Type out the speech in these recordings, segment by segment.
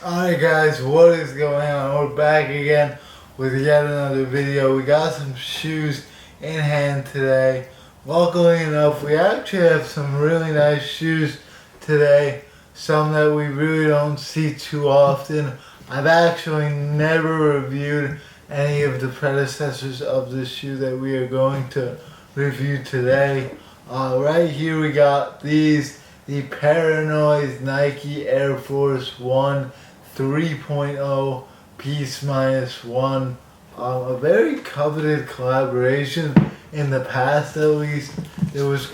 Alright guys, what is going on? We're back again with yet another video. We got some shoes in hand today. Luckily enough, we actually have some really nice shoes today. Some that we really don't see too often. I've actually never reviewed any of the predecessors of this shoe that we are going to review today. Right here we got these, the Paranoid Nike Air Force 1 3.0 Peaceminusone. A very coveted collaboration in the past, at least. There was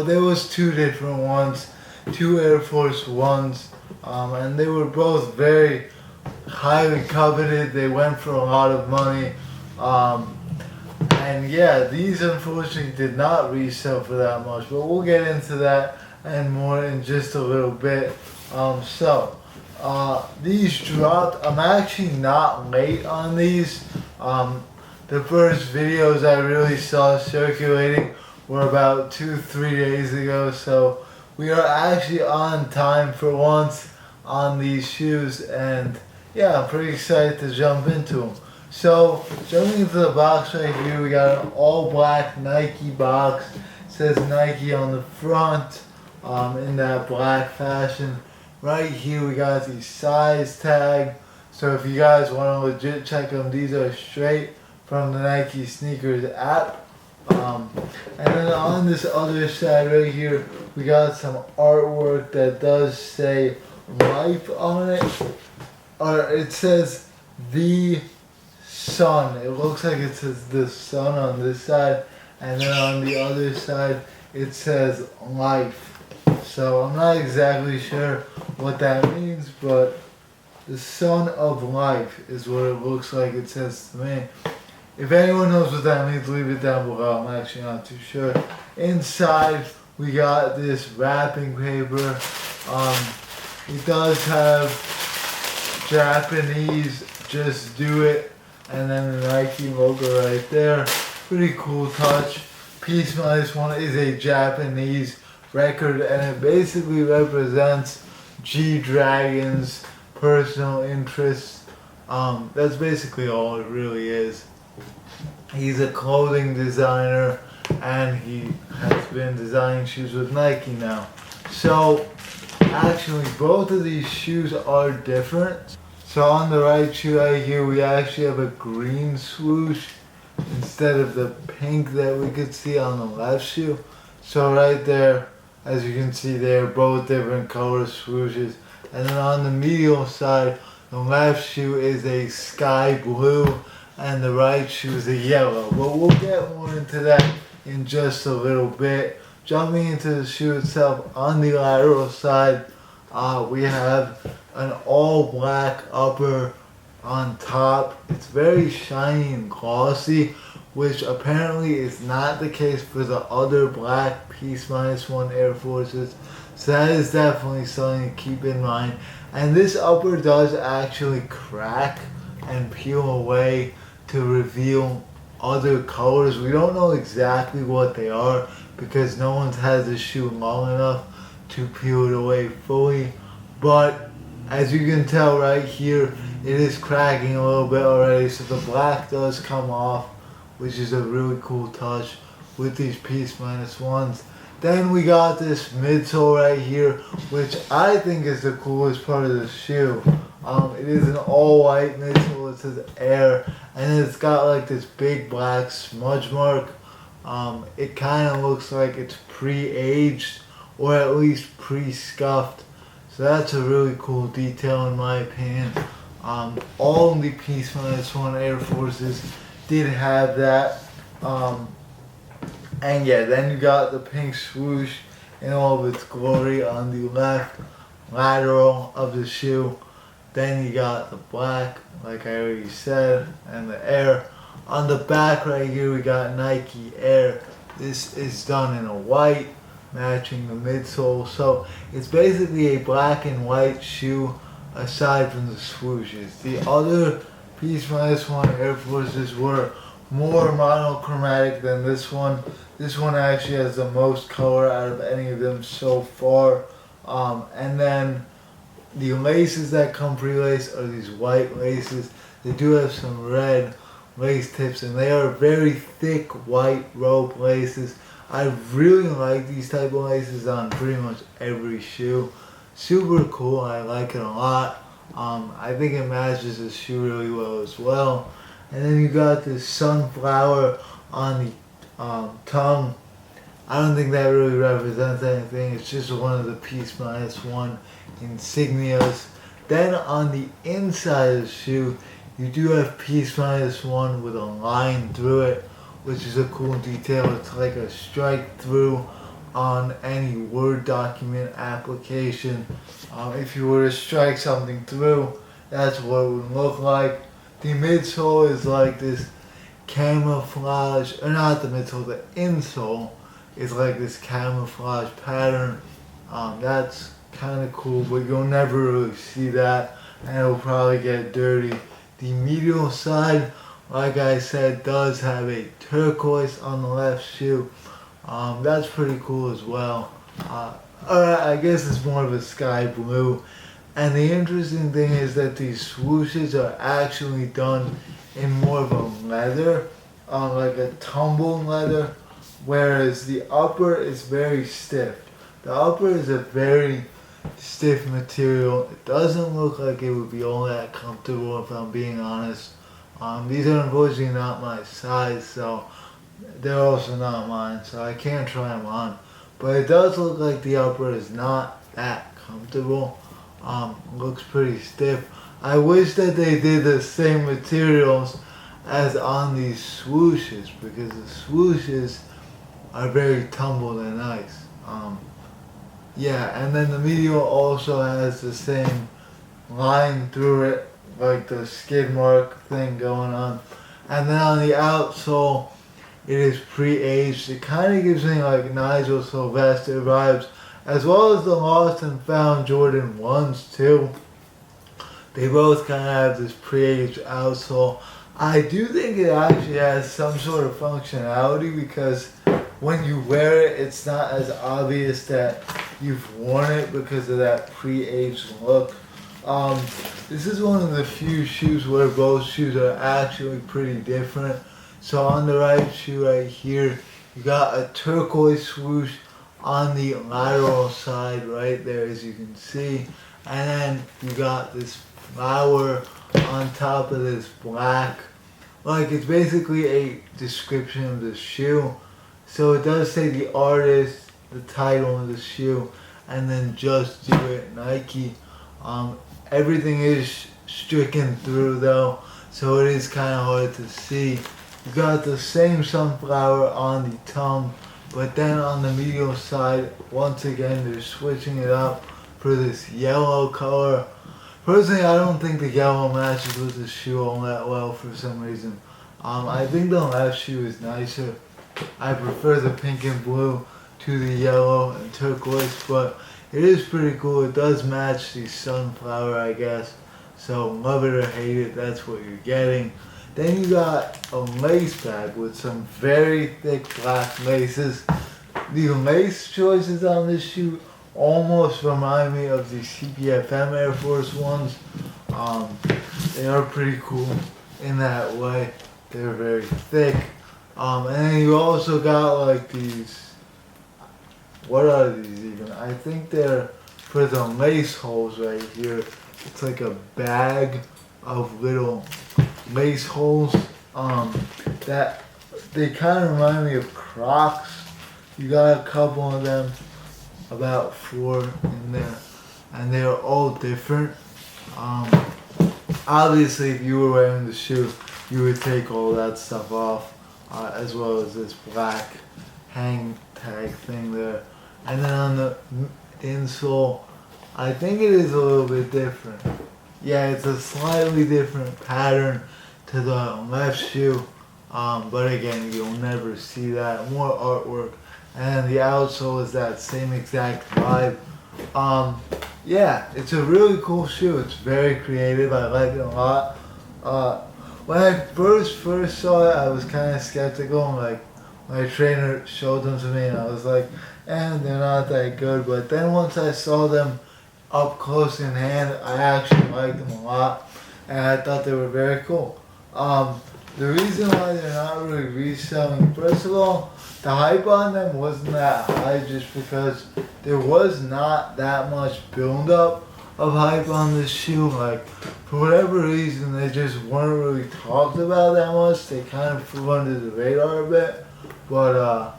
there was two different ones, two Air Force Ones, and they were both very highly coveted. They went for a lot of money, and yeah, these unfortunately did not resell for that much, but we'll get into that and more in just a little bit. These dropped. I'm actually not late on these. The first videos I really saw circulating were about 2-3 days ago, so we are actually on time for once on these shoes, and yeah, I'm pretty excited to jump into them. So, jumping into the box right here, we got an all black Nike box. It says Nike on the front, in that black fashion. Right here we got the size tag, so if you guys want to legit check them, these are straight from the Nike sneakers app. And then on this other side right here, we got some artwork that does say life on it, or it says the sun. It looks like it says the sun on this side, and then on the other side it says life. So I'm not exactly sure what that means, but the sun of life is what it looks like it says to me. If anyone knows what that means, leave it down below. I'm actually not too sure. Inside, we got this wrapping paper. It does have Japanese, just do it, and then the Nike logo right there. Pretty cool touch. Peaceminusone is a Japanese record, and it basically represents G-Dragon's personal interests. That's basically all it really is. He's a clothing designer, and he has been designing shoes with Nike now. So actually both of these shoes are different. So on the right shoe right here, we actually have a green swoosh instead of the pink that we could see on the left shoe. So right there, as you can see, they're both different color swooshes. And then on the medial side, the left shoe is a sky blue and the right shoe is a yellow. But we'll get more into that in just a little bit. Jumping into the shoe itself, on the lateral side, we have an all black upper on top. It's very shiny and glossy, which apparently is not the case for the other black Peaceminusone Air Forces. So that is definitely something to keep in mind. And this upper does actually crack and peel away to reveal other colors. We don't know exactly what they are because no one's had the shoe long enough to peel it away fully. But as you can tell right here, it is cracking a little bit already, so the black does come off, which is a really cool touch with these Peaceminusones. Then we got this midsole right here, which I think is the coolest part of the shoe. It is an all white midsole, it says Air, and it's got like this big black smudge mark. It kind of looks like it's pre-aged, or at least pre-scuffed. So that's a really cool detail in my opinion. All the Peaceminusone Air Forces did have that. And yeah, then you got the pink swoosh in all of its glory on the left lateral of the shoe. Then you got the black, like I already said, and the Air. On the back right here we got Nike Air. This is done in a white, matching the midsole. So it's basically a black and white shoe aside from the swooshes. The other Peaceminusone Air Forces were more monochromatic than this one. This one actually has the most color out of any of them so far. And then the laces that come pre-laced are these white laces. They do have some red lace tips, and they are very thick white rope laces. I really like these type of laces on pretty much every shoe. Super cool. I like it a lot. I think it matches the shoe really well as well. And then you got this sunflower on the tongue. I don't think that really represents anything. It's just one of the Peaceminusone insignias. Then on the inside of the shoe, you do have Peaceminusone with a line through it, which is a cool detail. It's like a strike through on any Word document application. If you were to strike something through, that's what it would look like. The midsole is like this camouflage, or not the midsole, the insole is like this camouflage pattern. That's kind of cool, but you'll never really see that, and it'll probably get dirty. The medial side, like I said, does have a turquoise on the left shoe. That's pretty cool as well. I guess it's more of a sky blue. And the interesting thing is that these swooshes are actually done in more of a leather, like a tumbled leather, whereas the upper is very stiff. The upper is a very stiff material. It doesn't look like it would be all that comfortable, if I'm being honest. These are unfortunately not my size, so they're also not mine, so I can't try them on. But it does look like the upper is not that comfortable. Looks pretty stiff. I wish that they did the same materials as on these swooshes, because the swooshes are very tumbled and nice. Yeah, and then the medial also has the same line through it, like the skid mark thing going on. And then on the outsole, it is pre-aged. It kind of gives me like Nigel Sylvester vibes, as well as the Lost and Found Jordan 1s too. They both kind of have this pre-aged outsole. I do think it actually has some sort of functionality, because when you wear it, it's not as obvious that you've worn it because of that pre-aged look. This is one of the few shoes where both shoes are actually pretty different. So on the right shoe right here, you got a turquoise swoosh on the lateral side right there, as you can see. And then you got this flower on top of this black. Like, it's basically a description of the shoe. So it does say the artist, the title of the shoe, and then Just Do It Nike. Everything is stricken through though, so it is kind of hard to see. You got the same sunflower on the tongue, but then on the medial side, once again, they're switching it up for this yellow color. Personally, I don't think the yellow matches with the shoe all that well for some reason. I think the left shoe is nicer. I prefer the pink and blue to the yellow and turquoise, but it is pretty cool. It does match the sunflower, I guess. So love it or hate it, that's what you're getting. Then you got a lace bag with some very thick black laces. The lace choices on this shoe almost remind me of the CPFM Air Force Ones. They are pretty cool in that way. They're very thick. And then you also got like these, what are these even? I think they're for the lace holes right here. It's like a bag of little lace holes that they kind of remind me of Crocs. You got a couple of them, about 4 in there, and they're all different. Obviously, if you were wearing the shoe, you would take all that stuff off, as well as this black hang tag thing there. And then on the insole, I think it is a little bit different. Yeah, it's a slightly different pattern to the left shoe, but again, you'll never see that. More artwork. And the outsole is that same exact vibe. Yeah, it's a really cool shoe. It's very creative. I like it a lot. When I first saw it, I was kind of skeptical. Like, my trainer showed them to me, and I was like, they're not that good. But then once I saw them up close in hand, I actually liked them a lot, and I thought they were very cool. The reason why they're not really reselling, first of all, the hype on them wasn't that high just because there was not that much build up of hype on this shoe. Like, for whatever reason, they just weren't really talked about that much. They kind of flew under the radar a bit, but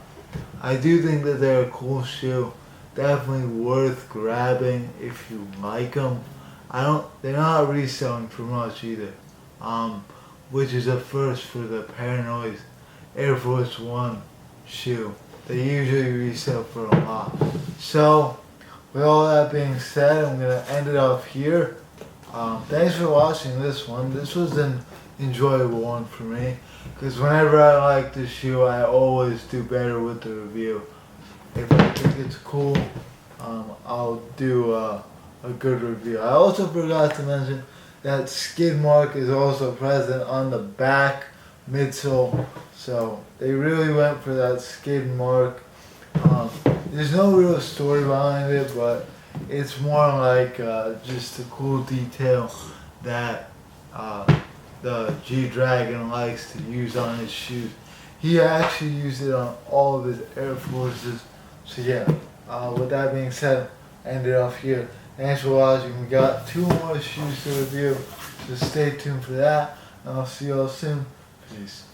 I do think that they're a cool shoe. Definitely worth grabbing if you like them. They're not reselling for much either, which is a first for the Paranoid Air Force One shoe. They usually resell for a lot. So, with all that being said, I'm gonna end it off here. Thanks for watching this one. This was an enjoyable one for me, because whenever I like the shoe, I always do better with the review. If I think it's cool, I'll do a good review. I also forgot to mention that skid mark is also present on the back midsole, so they really went for that skid mark. There's no real story behind it, but it's more like just a cool detail that the G-Dragon likes to use on his shoes. He actually used it on all of his Air Forces. So yeah, with that being said, end it off here. Thanks for watching. We got 2 more shoes to review, so stay tuned for that, and I'll see y'all soon. Peace.